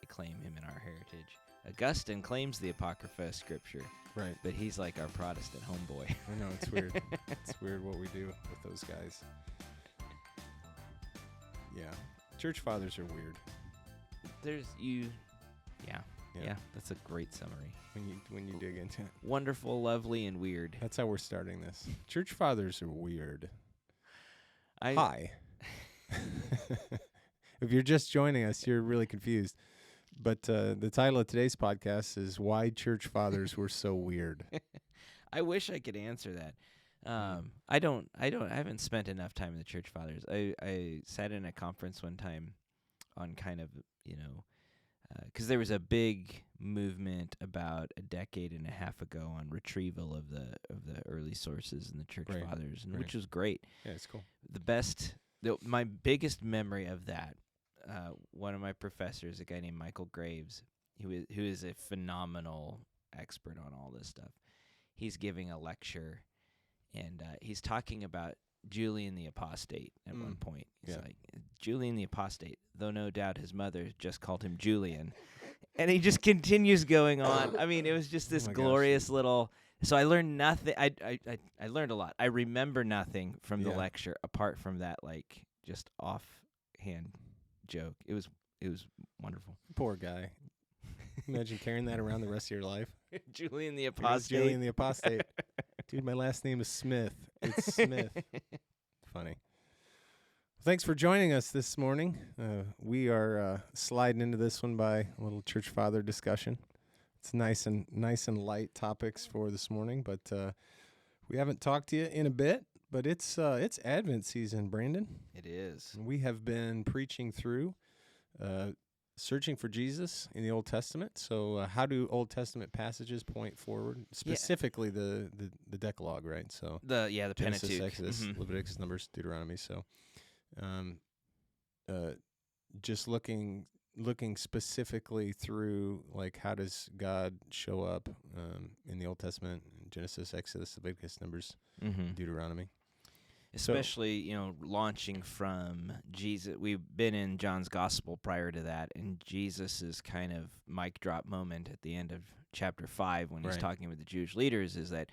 claim him in our heritage. Augustine claims the Apocrypha as scripture, Right. but he's like our Protestant homeboy. I know, it's weird. It's weird what we do with those guys. Yeah. Church fathers are weird Yeah, that's a great summary. when you dig into it. Wonderful, lovely, and weird. That's how we're starting this. Church fathers are weird. I Hi. If you're just joining us, you're really confused. But the title of today's podcast is Why Church Fathers Were So Weird. I wish I could answer that. I haven't spent enough time in the church fathers. I sat in a conference one time on kind of, because there was a big movement about a decade and a half ago on retrieval of the early sources in the church Right. fathers, and Right. which was great. Yeah, it's cool. My biggest memory of that, one of my professors, a guy named Michael Graves, who is a phenomenal expert on all this stuff. He's giving a lecture, and he's talking about Julian the Apostate at one point. He's like, Julian the Apostate, though no doubt his mother just called him Julian. And he just continues going on. I mean, it was just this glorious little... So I learned nothing. I learned a lot. I remember nothing from the lecture apart from that, like, just offhand joke. It was wonderful. Poor guy. Imagine carrying that around the rest of your life. Julian the Here's Apostate. Julian the Apostate. Dude, my last name is Smith. It's Smith. Funny. Thanks for joining us this morning. We are sliding into this one by a little church father discussion. It's nice and light topics for this morning, but we haven't talked to you in a bit. But it's Advent season, Brandon. It is. We have been preaching through searching for Jesus in the Old Testament. So how do Old Testament passages point forward? Specifically the Decalogue, right? So The Genesis, Pentateuch. Exodus, Leviticus, Numbers, Deuteronomy. So just looking specifically through, like, how does God show up in the Old Testament, Genesis, Exodus, Leviticus, Numbers, Deuteronomy. Especially, launching from Jesus. We've been in John's Gospel prior to that, and Jesus' kind of mic drop moment at the end of chapter 5 when he's talking with the Jewish leaders is that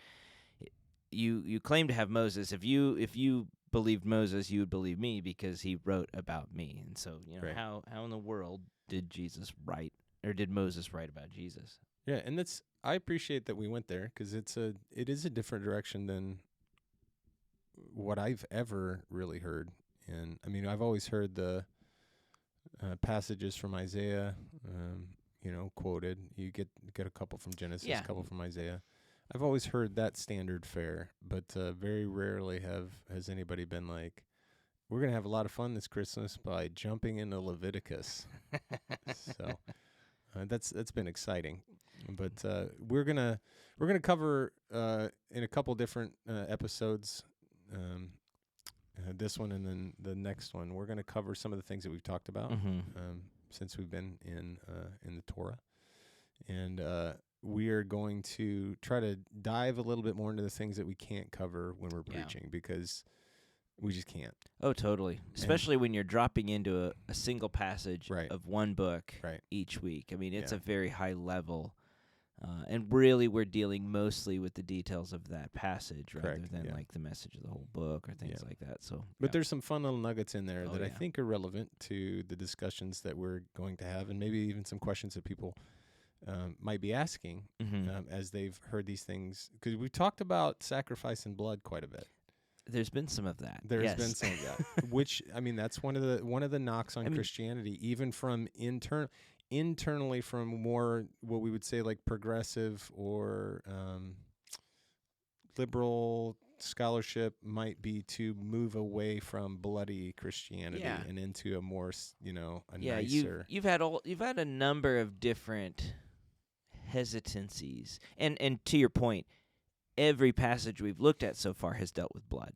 you claim to have Moses. If you believed Moses, you would believe me because he wrote about me. And so, how in the world did Jesus write, or did Moses write about Jesus? Yeah, and I appreciate that we went there because it is a different direction than what I've ever really heard. And I mean, I've always heard the passages from Isaiah, quoted. You get a couple from Genesis, a couple from Isaiah. I've always heard that standard fare, but very rarely has anybody been like, we're going to have a lot of fun this Christmas by jumping into Leviticus. So that's been exciting. But we're gonna cover in a couple different episodes, this one and then the next one. We're going to cover some of the things that we've talked about since we've been in the Torah, and we are going to try to dive a little bit more into the things that we can't cover when we're preaching because we just can't. Oh, totally. Especially when you're dropping into a single passage of one book each week. I mean, it's a very high level. And really, we're dealing mostly with the details of that passage rather than like the message of the whole book or things like that. So, but there's some fun little nuggets in there that I think are relevant to the discussions that we're going to have, and maybe even some questions that people might be asking as they've heard these things. Because we've talked about sacrifice and blood quite a bit. There's been some of that. There's been some of that, which I mean, that's one of the knocks on Christianity, even from internally from more what we would say like progressive or liberal scholarship might be to move away from bloody Christianity and into a more nicer. You've had a number of different hesitancies, and to your point, every passage we've looked at so far has dealt with blood.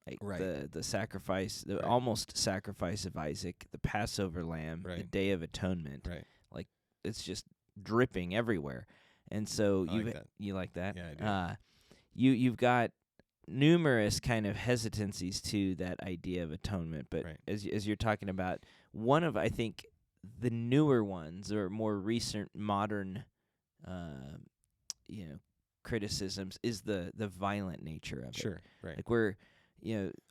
Like the sacrifice, the almost sacrifice of Isaac, the Passover lamb, the Day of Atonement. Right. Like it's just dripping everywhere. And so you like that? Yeah, I do. You've got numerous kind of hesitancies to that idea of atonement, but as you're talking about, one of I think the newer ones or more recent modern, uh, criticisms is the violent nature of it. Sure. Right. Like we're,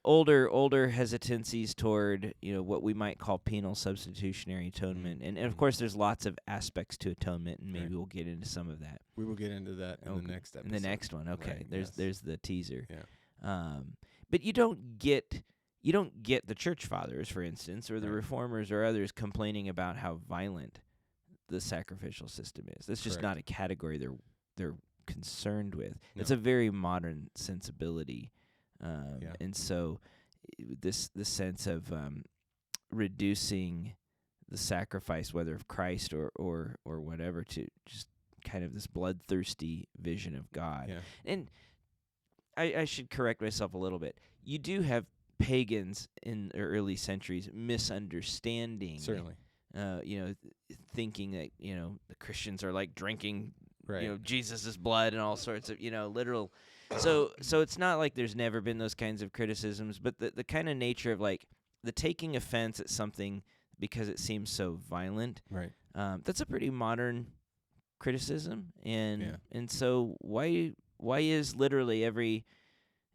older hesitancies toward, what we might call penal substitutionary atonement. And of course, there's lots of aspects to atonement, and maybe Right. we'll get into some of that. We will get into that in the next episode. In the next one, okay. Right, There's the teaser. Yeah. But you don't get the church fathers, for instance, or the Right. reformers or others complaining about how violent the sacrificial system is. That's just Correct. not a category they're concerned with. No. It's a very modern sensibility. Yeah. And so this sense of reducing the sacrifice, whether of Christ or whatever, to just kind of this bloodthirsty vision of God. Yeah. And I should correct myself a little bit. You do have pagans in the early centuries misunderstanding, Certainly. thinking that, the Christians are like drinking, Right. Jesus' blood and all sorts of, literal. So it's not like there's never been those kinds of criticisms, but the kind of nature of like the taking offense at something because it seems so violent, Right. that's a pretty modern criticism. And Yeah. and so why is literally every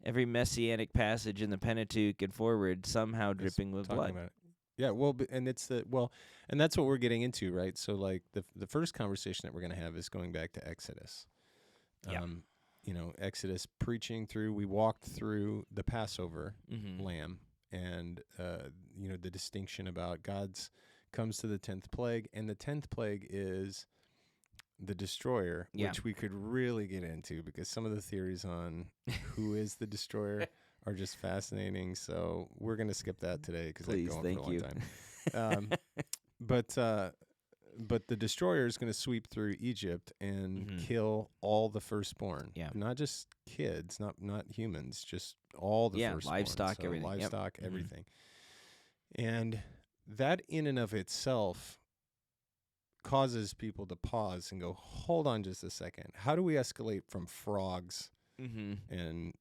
messianic passage in the Pentateuch and forward somehow dripping with Talking blood? about it. Yeah, well, and and that's what we're getting into, right? So, like, the first conversation that we're going to have is going back to Exodus. Yeah. Exodus preaching through. We walked through the Passover Mm-hmm. lamb, and the distinction about God's comes to the 10th plague, and the 10th plague is the destroyer, Yeah. which we could really get into because some of the theories on who is the destroyer are just fascinating. So we're going to skip that today because I Please, go on thank for a long you. time. But the destroyer is going to sweep through Egypt and Mhm. kill all the firstborn. Yeah. Not just kids, not humans, just all the Yeah, firstborn. livestock, So everything. Yep. livestock, Mhm. everything. And that in and of itself causes people to pause and go, hold on just a second. How do we escalate from frogs Mm-hmm. and,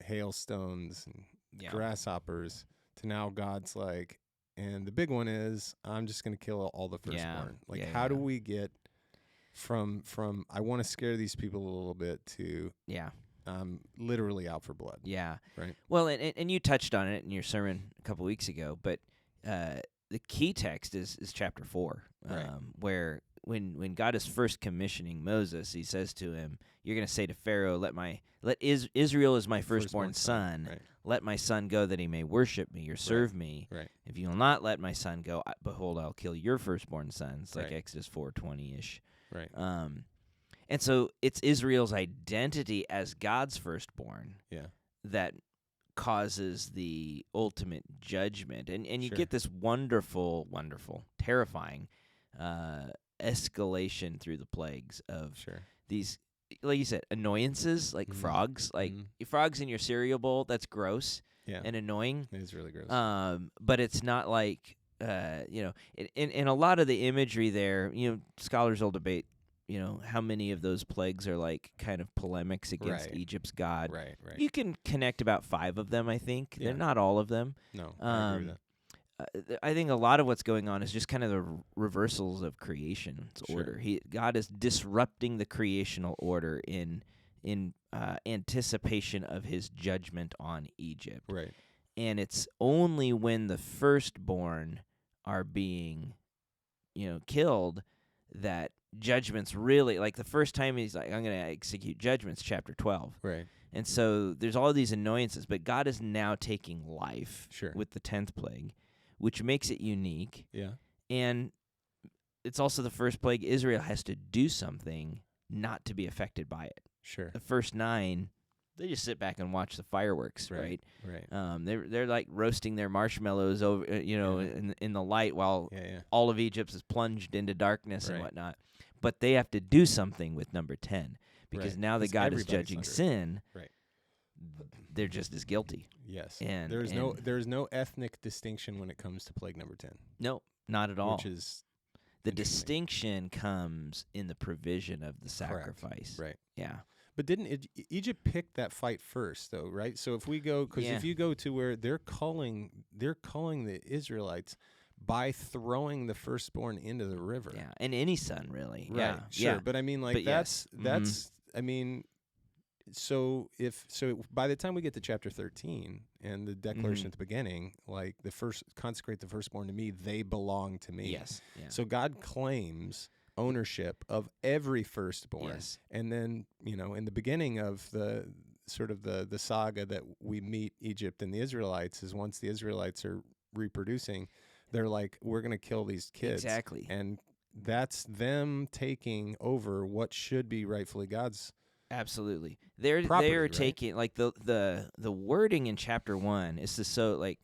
hailstones and Yeah. grasshoppers to now God's like, and the big one is, I'm just going to kill all the Yeah. firstborn. Like, Yeah, how do yeah. we get from I want to scare these people a little bit to Yeah. literally out for blood? Yeah. Right. Well, and you touched on it in your sermon a couple weeks ago, but the key text is chapter 4, Right. where when God is first commissioning Moses, he says to him, "You're going to say to Pharaoh, Israel is my firstborn son. Right. Let my son go that he may worship me or serve me. Right. If you will not let my son go, behold, I'll kill your firstborn sons," like Right. Exodus 4:20-ish. Right. And so it's Israel's identity as God's firstborn Yeah. that causes the ultimate judgment. And you Sure. get this wonderful, terrifying escalation through the plagues of Sure. these, like you said, annoyances, like Mhm. frogs. Like Mhm. frogs in your cereal bowl, that's gross Yeah. and annoying. It is really gross. But it's not like, in a lot of the imagery there, scholars will debate, how many of those plagues are like kind of polemics against Right. Egypt's God. Right. You can connect about 5 of them, I think. Yeah. They're not all of them. No, I agree with that. I think a lot of what's going on is just kind of the reversals of creation's Sure. order. God is disrupting the creational order in anticipation of his judgment on Egypt. Right. And it's only when the firstborn are being, killed that judgment's really, like the first time he's like, I'm going to execute judgments, chapter 12. Right. And so there's all these annoyances, but God is now taking life Sure. with the 10th plague, which makes it unique. Yeah. And it's also the first plague Israel has to do something not to be affected by it. Sure. The first 9, they just sit back and watch the fireworks, right? Right. They're like roasting their marshmallows over, in the light while Yeah. all of Egypt is plunged into darkness and Right. whatnot. But they have to do something with number 10 because Right. now that 'Cause God is everybody's judging under it. sin, Right. they're just as guilty. Yes. And there's no ethnic distinction when it comes to plague number 10. No, not at all. Which is The interesting. distinction comes in the provision of the Correct. sacrifice. Right. Yeah. But didn't Egypt pick that fight first, though, right? So if we go, because Yeah. if you go to where they're calling the Israelites by throwing the firstborn into the river. Yeah, and any son, really. Right. Yeah, Sure. yeah. But I mean, like But yes. that's. I mean, so by the time we get to chapter 13 and the declaration at the beginning, like consecrate the firstborn to me, they belong to me. Yes. Yeah. So God claims ownership of every firstborn. Yes. And then, in the beginning of the sort of the saga that we meet Egypt and the Israelites is once the Israelites are reproducing, they're like, we're going to kill these kids. Exactly. And that's them taking over what should be rightfully God's. Absolutely. They're Property, right? taking like the wording in chapter 1 is just so like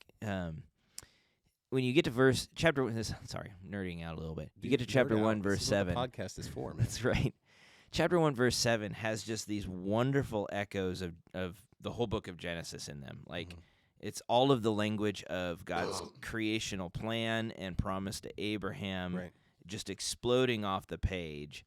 when you get to chapter 1, sorry, I'm nerding out a little bit. You get to chapter 1 verse 7. This is what the podcast is for, man. That's right. Chapter 1 verse 7 has just these wonderful echoes of the whole book of Genesis in them. Like it's all of the language of God's creational plan and promise to Abraham Right. just exploding off the page.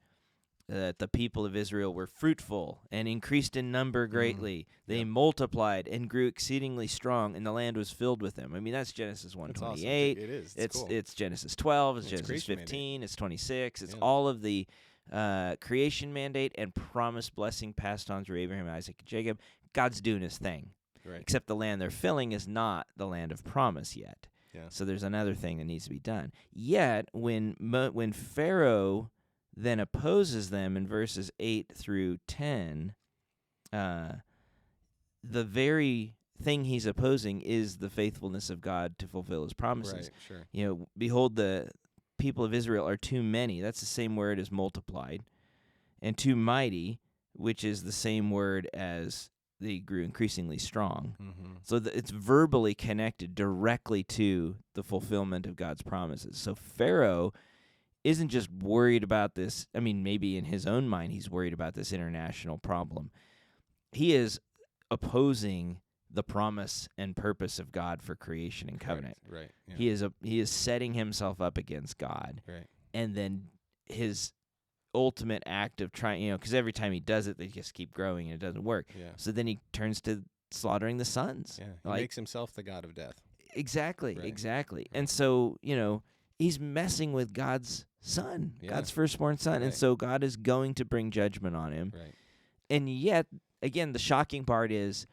That the people of Israel were fruitful and increased in number greatly. They multiplied and grew exceedingly strong, and the land was filled with them. I mean, that's Genesis 1:28. Awesome. It is. It's cool. It's Genesis 12. It's It's Genesis creation 15. It's 26. It's Yeah. all of the creation mandate and promised blessing passed on through Abraham, Isaac, and Jacob. God's doing his thing. Right. Except the land they're filling is not the land of promise yet. Yeah. So there's another thing that needs to be done. Yet, when Pharaoh then opposes them in verses 8 through 10, the very thing he's opposing is the faithfulness of God to fulfill his promises. Right, sure. Behold, the people of Israel are too many. That's the same word as multiplied. And too mighty, which is the same word as they grew increasingly strong. Mm-hmm. So it's verbally connected directly to the fulfillment of God's promises. So Pharaoh isn't just worried about this. I mean, maybe in his own mind he's worried about this international problem. He is opposing the promise and purpose of God for creation and covenant. Right. Yeah. He is setting himself up against God. Right. And then his ultimate act of trying, because every time he does it, they just keep growing and it doesn't work. Yeah. So then he turns to slaughtering the sons. Yeah. He makes himself the god of death. Exactly. Right. Exactly. And so, he's messing with God's son, Yeah. God's firstborn son. And Right. so God is going to bring judgment on him. Right. And yet, again, the shocking part is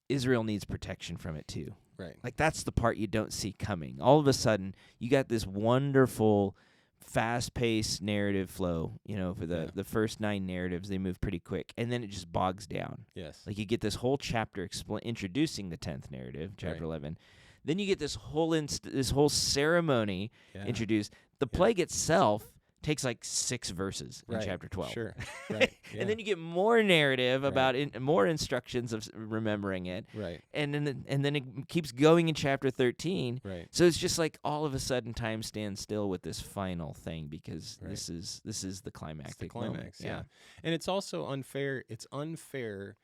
Israel needs protection from it too. Right. Like that's the part you don't see coming. All of a sudden, you got this wonderful, fast-paced narrative flow. For the first 9 narratives, they move pretty quick, and then it just bogs down. Yes. Like you get this whole chapter introducing the 10th narrative, chapter Right. 11. Then you get this whole ceremony Yeah. introduced. The plague itself takes like 6 verses in Right. chapter 12. Sure. Right. Yeah. And then you get more narrative Right. about more instructions of remembering it. Right. And then it keeps going in chapter 13. Right. So it's just like all of a sudden time stands still with this final thing because Right. this is the climactic It's the climax. moment. Yeah. And it's also unfair. It's unfair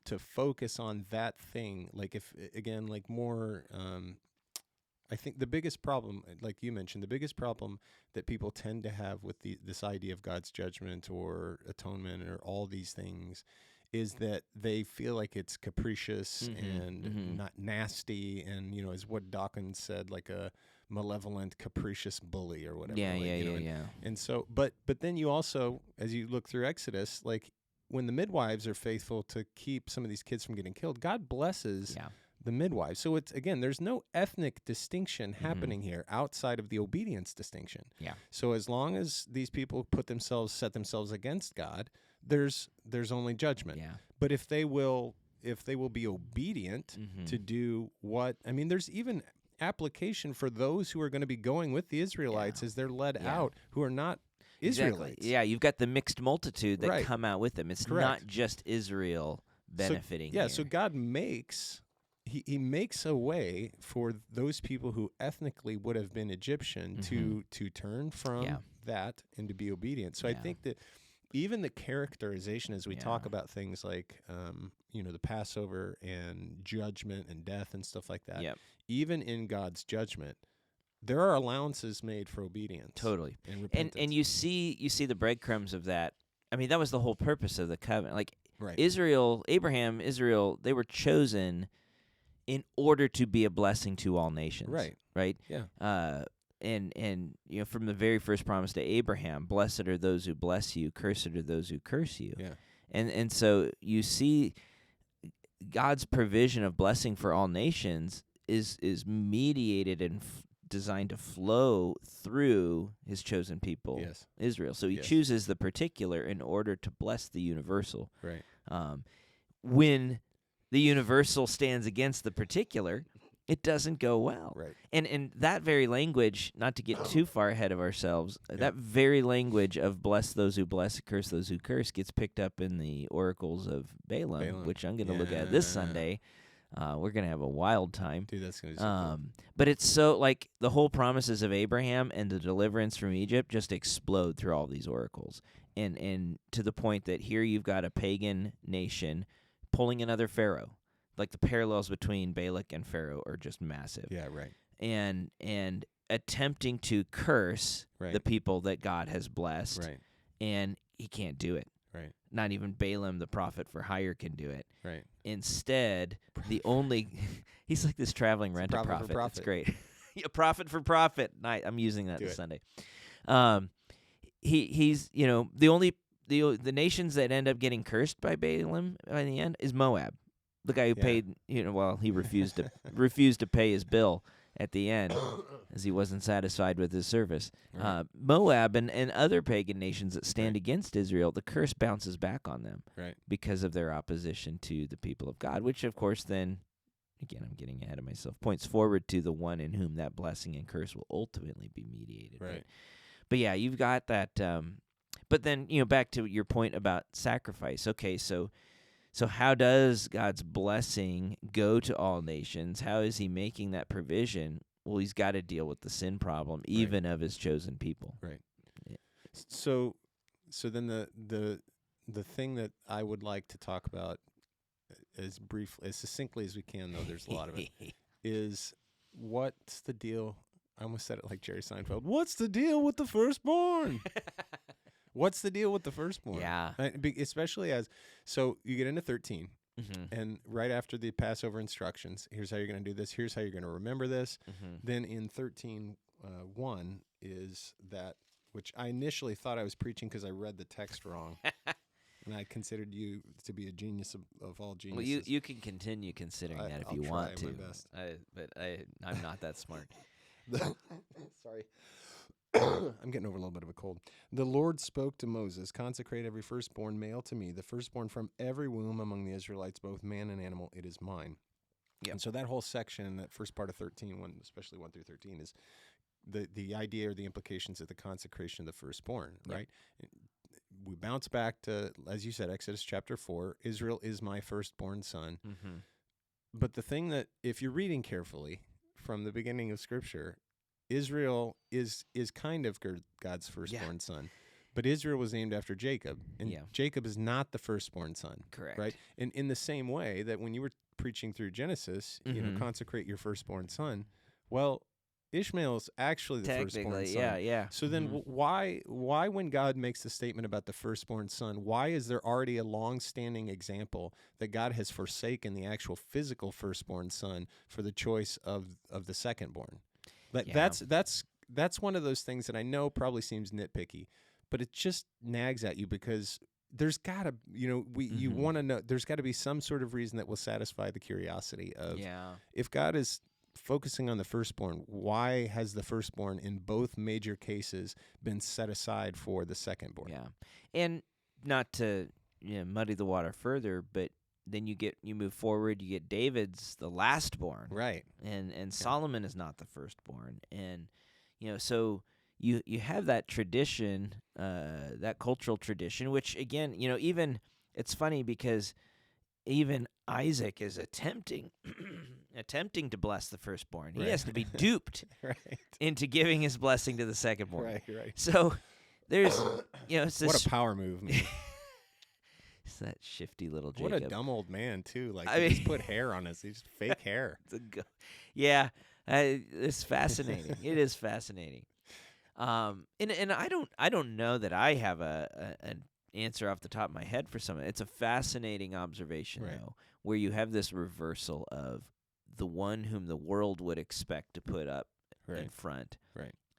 to focus on that thing. Like if again, like more. I think the biggest problem, like you mentioned, the biggest problem that people tend to have with this idea of God's judgment or atonement or all these things is that they feel like it's capricious and not nasty and, as what Dawkins said, like a malevolent, capricious bully or whatever. Yeah. And so, but then you also, as you look through Exodus, like when the midwives are faithful to keep some of these kids from getting killed, God blesses the midwives. So it's, again, there's no ethnic distinction happening here outside of the obedience distinction. Yeah. So as long as these people set themselves against God, there's only judgment. Yeah. But if they will be obedient to do what, I mean, there's even application for those who are going to be going with the Israelites as they're led out, who are not Israelites. Exactly. Yeah, you've got the mixed multitude that Right. come out with them. It's Correct. not just Israel benefiting. Yeah, here. so God makes he makes a way for those people who ethnically would have been Egyptian to turn from that and to be obedient. So I think that even the characterization as we talk about things like the Passover and judgment and death and stuff like that, even in God's judgment, there are allowances made for obedience. Totally. And repentance. And you see the breadcrumbs of that. I mean, that was the whole purpose of the covenant. Like Right. Abraham, Israel, they were chosen in order to be a blessing to all nations. Right. Right? Yeah. and from the very first promise to Abraham, blessed are those who bless you, cursed are those who curse you. Yeah. And so you see God's provision of blessing for all nations is mediated and designed to flow through his chosen people, Yes. Israel. So he Yes. chooses the particular in order to bless the universal. Right. When the universal stands against the particular, it doesn't go well. Right. And that very language, not to get too far ahead of ourselves, that very language of bless those who bless, curse those who curse, gets picked up in the oracles of Balaam. Which I'm going to look at this Sunday. We're going to have a wild time. Dude, that's going to be so cool. But it's so, like, the whole promises of Abraham and the deliverance from Egypt just explode through all these oracles. And to the point that here you've got a pagan nation pulling another pharaoh. Like, the parallels between Balak and Pharaoh are just massive. Yeah, right. And attempting to curse the people that God has blessed. Right. And he can't do it. Right. Not even Balaam, the prophet for hire, can do it. Right. Instead, the only he's like this traveling rent-a-prophet. It's great. A prophet for profit. I'm using that this Sunday. He's the nations that end up getting cursed by Balaam by the end is Moab, the guy who paid he refused to pay his bill at the end as he wasn't satisfied with his service. Right. Moab and other pagan nations that stand against Israel, the curse bounces back on them because of their opposition to the people of God, which, of course, then, again, I'm getting ahead of myself, points forward to the one in whom that blessing and curse will ultimately be mediated. Right. But yeah, you've got that. But then, back to your point about sacrifice. Okay, so how does God's blessing go to all nations? How is he making that provision? Well, he's got to deal with the sin problem, even of his chosen people. Right. Yeah. So then the thing that I would like to talk about as succinctly as we can, though there's a lot of it, is what's the deal? I almost said it like Jerry Seinfeld. What's the deal with the firstborn? What's the deal with the firstborn? Yeah. Especially so you get into 13, and right after the Passover instructions, here's how you're going to do this, here's how you're going to remember this. Then in 13:1 is that, which I initially thought I was preaching because I read the text wrong. And I considered you to be a genius of all geniuses. Well, you can continue considering that if you want to. My best. But I'm not that smart. Sorry. I'm getting over a little bit of a cold. The Lord spoke to Moses, consecrate every firstborn male to me, the firstborn from every womb among the Israelites, both man and animal, it is mine. Yep. And so that whole section, that first part of 13, especially 1 through 13, is the idea or the implications of the consecration of the firstborn, right? We bounce back to, as you said, Exodus chapter 4, Israel is my firstborn son. But the thing that, if you're reading carefully from the beginning of Scripture, Israel is kind of God's firstborn son, but Israel was named after Jacob, and Jacob is not the firstborn son. Correct. Right? And in the same way that when you were preaching through Genesis, consecrate your firstborn son, well, Ishmael's actually the firstborn son. Yeah. So then why when God makes the statement about the firstborn son, why is there already a long-standing example that God has forsaken the actual physical firstborn son for the choice of the secondborn? That's one of those things that I know probably seems nitpicky, but it just nags at you because there's got to, you want to know, there's got to be some sort of reason that will satisfy the curiosity of, if God is focusing on the firstborn, why has the firstborn in both major cases been set aside for the secondborn? Yeah. And not to muddy the water further, but then you move forward, you get David's the lastborn. Right. And Solomon is not the firstborn. And so you have that tradition, that cultural tradition, which again, even it's funny because even Isaac is attempting to bless the firstborn. He has to be duped into giving his blessing to the secondborn. Right. So there's it's what a power move, man. It's that shifty little Jacob. What a dumb old man too. Like he just put hair on his, he's fake hair. It's fascinating. It is fascinating. And I don't know that I have an answer off the top of my head for something. It's a fascinating observation though, where you have this reversal of the one whom the world would expect to put up in front,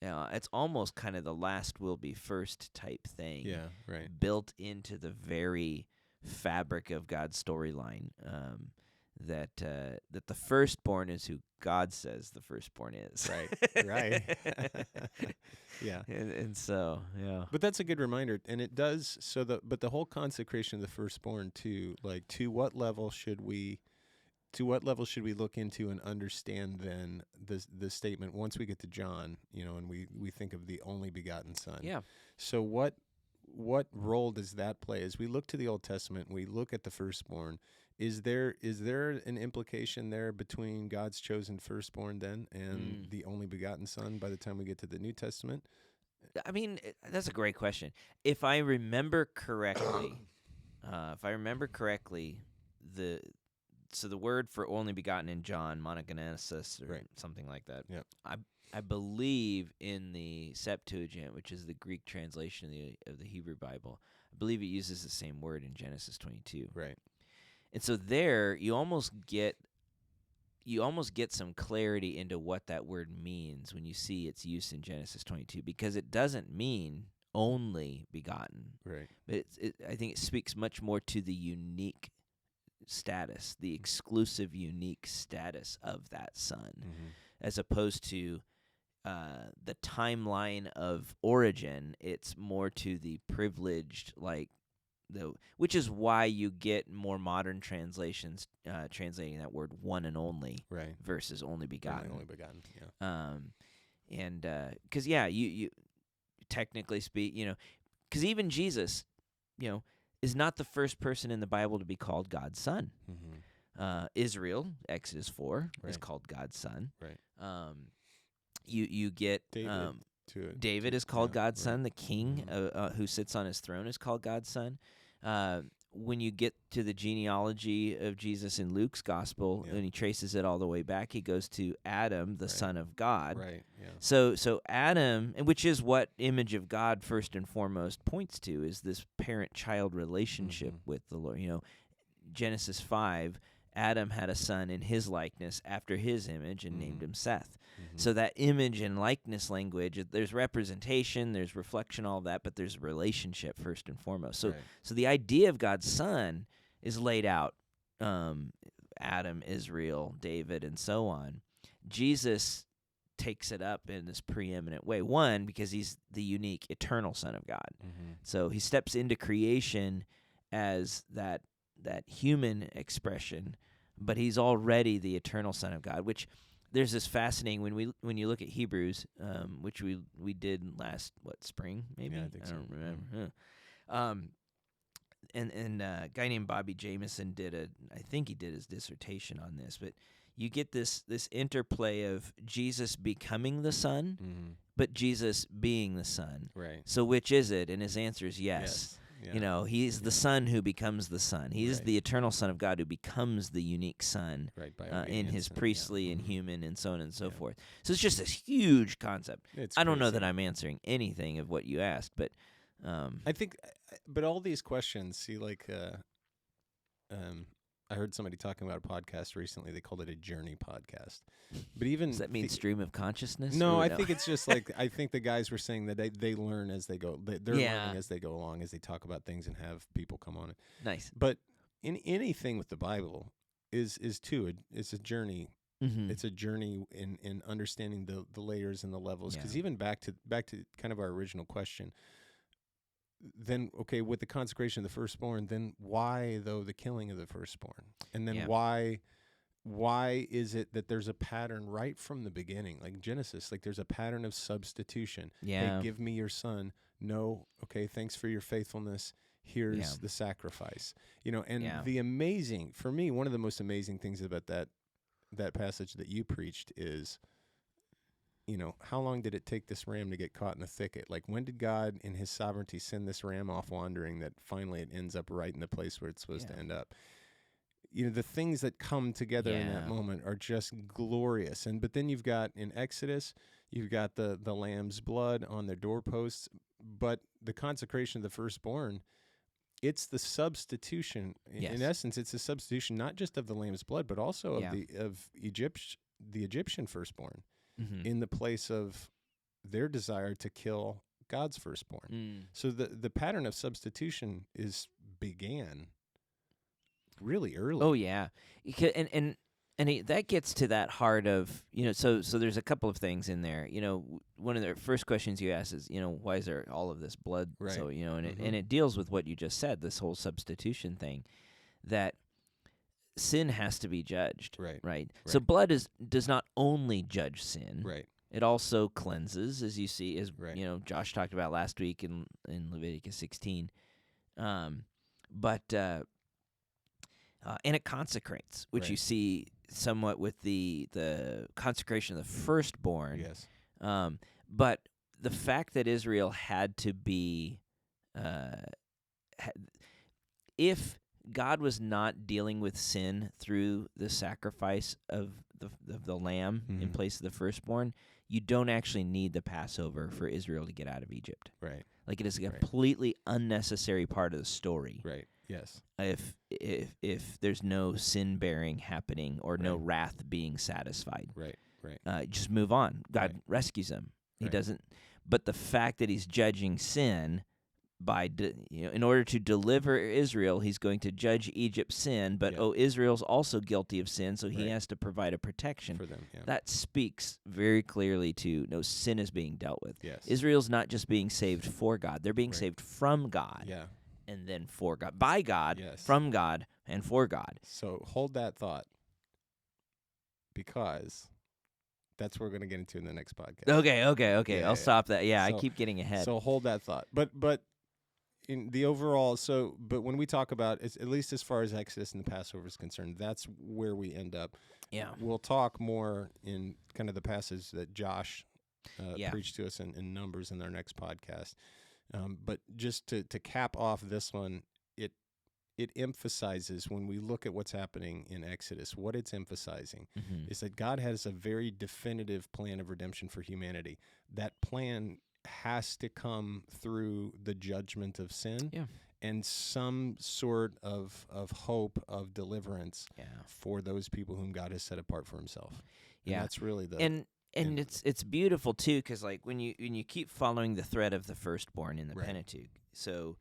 It's almost kind of the last will be first type thing. Yeah, right. Built into the very fabric of God's storyline. That the firstborn is who God says the firstborn is. Right, right. Yeah. And so, yeah. But that's a good reminder, and it does. But the whole consecration of the firstborn too. Like, to what level should we look into and understand then the statement once we get to John, and we think of the only begotten Son. Yeah. So what role does that play as we look to the Old Testament? We look at the firstborn. Is there an implication there between God's chosen firstborn then and the only begotten Son by the time we get to the New Testament? I mean, that's a great question. If I remember correctly, the word for only begotten in John, monogenesis, or something like that. Yep. I believe in the Septuagint, which is the Greek translation of the Hebrew Bible. I believe it uses the same word in Genesis 22. Right. And so there, you almost get some clarity into what that word means when you see its use in Genesis 22, because it doesn't mean only begotten. Right. But I think it speaks much more to the unique status, the exclusive, unique status of that Son, as opposed to the timeline of origin. It's more to the privileged, which is why you get more modern translations translating that word one and only, right, versus only begotten. Only begotten. Yeah. And because you technically speak, because even Jesus, is not the first person in the Bible to be called God's son. Israel, Exodus 4, is called God's son. Right. You get David is called God's son. The king who sits on his throne is called God's son. When you get to the genealogy of Jesus in Luke's gospel, and he traces it all the way back, he goes to Adam, the son of God. Right. Yeah. So Adam, which is what image of God first and foremost points to, is this parent-child relationship with the Lord. Genesis 5, Adam had a son in his likeness after his image and named him Seth. So that image and likeness language, there's representation, there's reflection, all that, but there's relationship first and foremost. So the idea of God's son is laid out, Adam, Israel, David, and so on. Jesus takes it up in this preeminent way. One, because he's the unique, eternal Son of God. So he steps into creation as that human expression, but he's already the eternal Son of God, which there's this fascinating when you look at Hebrews, which we did last spring maybe. Yeah, I think so. Don't remember. And a guy named Bobby Jameson I think he did his dissertation on this, but you get this interplay of Jesus becoming the Son, but Jesus being the Son. Right. So which is it? And his answer is yes. Yeah. He's the Son who becomes the Son. He is the eternal Son of God who becomes the unique Son, in his priestly and human and so on and so forth. So it's just this huge concept. I don't know that I'm answering anything of what you asked, but I think, but all these questions, see, I heard somebody talking about a podcast recently. They called it a journey podcast. But even does that mean stream of consciousness? No, I think it's just I think the guys were saying that they learn as they go. They're learning as they go along, as they talk about things and have people come on it. Nice. But in anything with the Bible is too. It's a journey. It's a journey in understanding the layers and the levels. Because even back to kind of our original question. Then, okay, with the consecration of the firstborn, then why, though, the killing of the firstborn? And then why is it that there's a pattern right from the beginning? Like Genesis, there's a pattern of substitution. Yeah. Hey, give me your son. No, okay, thanks for your faithfulness. Here's the sacrifice. The amazing, for me, one of the most amazing things about that passage that you preached is, how long did it take this ram to get caught in the thicket? When did God, in his sovereignty, send this ram off wandering that finally it ends up right in the place where it's supposed to end up? The things that come together in that moment are just glorious. But then you've got, in Exodus, you've got the lamb's blood on their doorposts. But the consecration of the firstborn, it's the substitution. In essence, it's a substitution not just of the lamb's blood, but also of the Egyptian firstborn. In the place of their desire to kill God's firstborn. Mm. So the pattern of substitution began really early. Oh yeah, that gets to that heart of, So there's a couple of things in there. One of the first questions you ask is, why is there all of this blood? Right. So and it deals with what you just said, this whole substitution thing, that sin has to be judged. Right. So blood does not only judge sin. Right. It also cleanses, as you see, as Right. Josh talked about last week in Leviticus 16. And it consecrates, which you see somewhat with the consecration of the firstborn. Yes. But the fact that Israel had to be, if God was not dealing with sin through the sacrifice of the lamb in place of the firstborn, you don't actually need the Passover for Israel to get out of Egypt. Right. Like, it is a completely unnecessary part of the story. Right. Yes. If there's no sin bearing happening or no wrath being satisfied. Right. Right. Just move on. God rescues him. He doesn't. But the fact that he's judging sin by, in order to deliver Israel, he's going to judge Egypt's sin. But Israel's also guilty of sin, so he has to provide a protection for them. Yeah. That speaks very clearly to sin is being dealt with. Yes. Israel's not just being saved for God; they're being saved from God. Yeah. And then for God, by God, from God, and for God. So hold that thought, because that's what we're going to get into in the next podcast. Okay. I'll stop that. Yeah, I keep getting ahead. So hold that thought. But in the overall, but when we talk about, at least as far as Exodus and the Passover is concerned, that's where we end up. Yeah. We'll talk more in kind of the passage that Josh preached to us in Numbers in our next podcast. But just to cap off this one, it emphasizes, when we look at what's happening in Exodus, what it's emphasizing is that God has a very definitive plan of redemption for humanity. That plan has to come through the judgment of sin and some sort of hope of deliverance for those people whom God has set apart for himself. And that's really the... And it's beautiful too, because like when you keep following the thread of the firstborn in the Pentateuch, so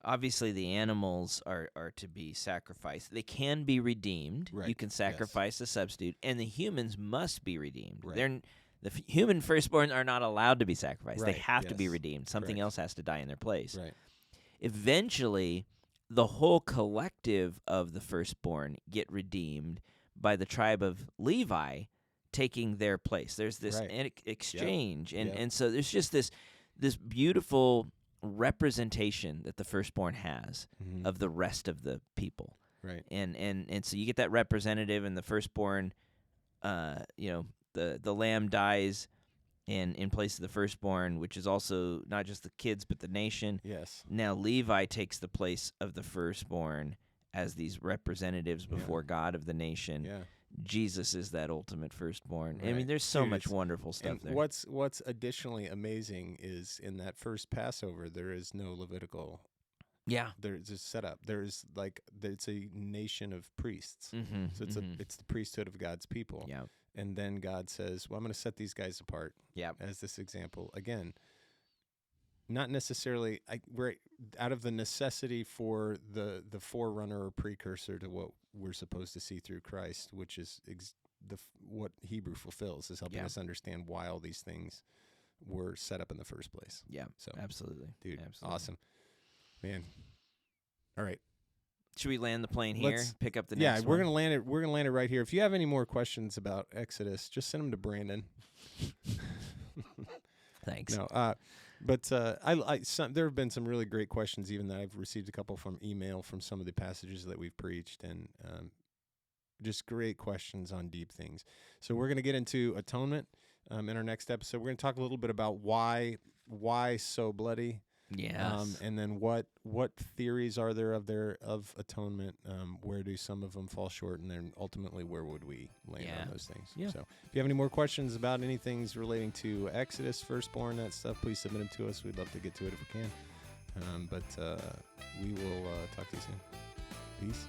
obviously the animals are to be sacrificed. They can be redeemed. Right. You can sacrifice a substitute, and the humans must be redeemed. Right. The human firstborn are not allowed to be sacrificed. Right. They have to be redeemed. Something else has to die in their place. Right. Eventually, the whole collective of the firstborn get redeemed by the tribe of Levi taking their place. There's this exchange, and so there's just this beautiful representation that the firstborn has of the rest of the people. Right. And so you get that representative, and the firstborn, the lamb dies in place of the firstborn, which is also not just the kids but the nation. Yes. Now Levi takes the place of the firstborn as these representatives before God of the nation. Yeah. Jesus is that ultimate firstborn. Right. I mean, there's so much wonderful stuff there. What's additionally amazing is in that first Passover, there is no Levitical. Yeah, there's a setup. There's it's a nation of priests. So it's the priesthood of God's people. Yeah, and then God says, "Well, I'm going to set these guys apart." Yeah, as this example again. Not necessarily out of the necessity for the forerunner or precursor to what we're supposed to see through Christ, which is what Hebrew fulfills, is helping us understand why all these things were set up in the first place. Yeah, so absolutely, dude, awesome, man. All right, should we land the plane here? Pick up the next one? Yeah, we're gonna land it. We're gonna land it right here. If you have any more questions about Exodus, just send them to Brandon. Thanks. No, but there have been some really great questions, even that I've received a couple from email from some of the passages that we've preached, and just great questions on deep things. So we're going to get into atonement in our next episode. We're going to talk a little bit about why so bloody. Yes. And then what theories are there of atonement? Where do some of them fall short? And then ultimately, where would we land on those things? Yeah. So if you have any more questions about anything relating to Exodus, Firstborn, that stuff, please submit them to us. We'd love to get to it if we can. But we will talk to you soon. Peace.